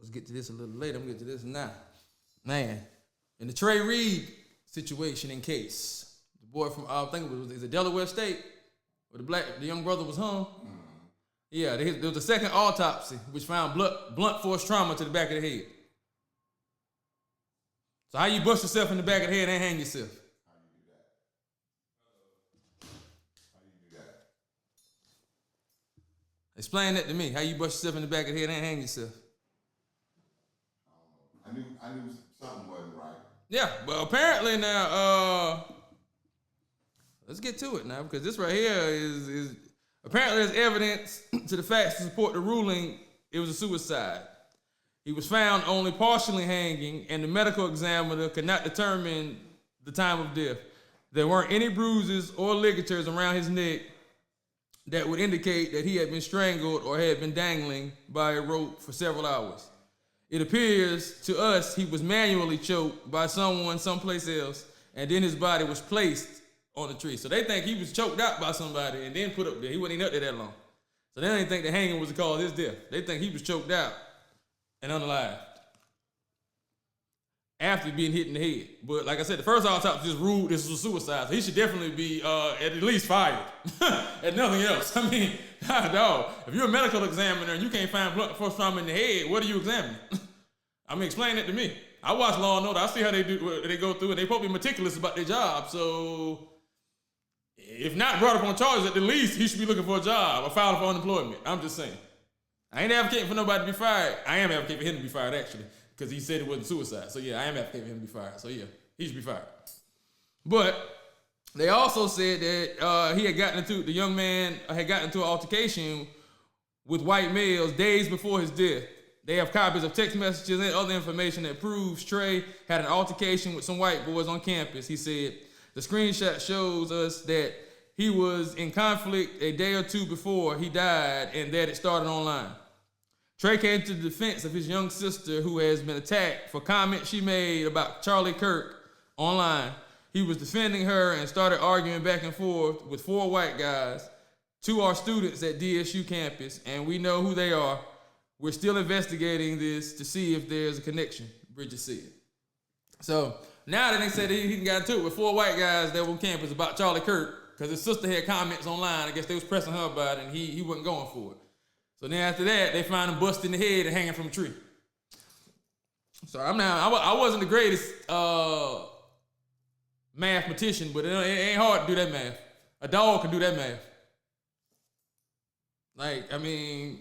let's get to this a little later. I'm going to get to this now. Man, in the Trey Reed situation in case, the boy from, I think it was Delaware State, where the young brother was hung. Mm-hmm. Yeah, there was a second autopsy, which found blunt force trauma to the back of the head. So how you bust yourself in the back of the head and hang yourself? How do you do that? Explain that to me. How you bust yourself in the back of the head and hang yourself? I don't know. I knew something wasn't right. Yeah, but apparently now, let's get to it now, because this right here is apparently there's evidence to the facts to support the ruling it was a suicide. He was found only partially hanging, and the medical examiner could not determine the time of death. There weren't any bruises or ligatures around his neck that would indicate that he had been strangled or had been dangling by a rope for several hours. It appears to us he was manually choked by someone someplace else, and then his body was placed on the tree. So they think he was choked out by somebody and then put up there. He wasn't even up there that long. So they don't think the hanging was the cause of his death. They think he was choked out and unalived after being hit in the head. But like I said, the first autopsy just ruled this was a suicide. So he should definitely be at least fired and nothing else. I mean, dog, if you're a medical examiner and you can't find blunt force trauma in the head, what are you examining? I mean, explain that to me. I watch Law and Order. I see how they go through it. They probably meticulous about their job. So if not brought up on charges, at the least he should be looking for a job or filing for unemployment. I'm just saying. I ain't advocating for nobody to be fired. I am advocating for him to be fired, actually, because he said it wasn't suicide. So, yeah, I am advocating for him to be fired. So, yeah, he should be fired. But they also said that the young man had gotten into an altercation with white males days before his death. They have copies of text messages and other information that proves Trey had an altercation with some white boys on campus. He said, the screenshot shows us that he was in conflict a day or two before he died and that it started online. Trey came to the defense of his young sister who has been attacked for comments she made about Charlie Kirk online. He was defending her and started arguing back and forth with 4 white guys. 2 are students at DSU campus, and we know who they are. We're still investigating this to see if there's a connection, Bridget said. So now that they said he got into it with 4 white guys that were on campus about Charlie Kirk, because his sister had comments online, I guess they was pressing her about it, and he wasn't going for it. So then after that, they find him busted in the head and hanging from a tree. So I wasn't the greatest mathematician, but it ain't hard to do that math. A dog can do that math. Like, I mean,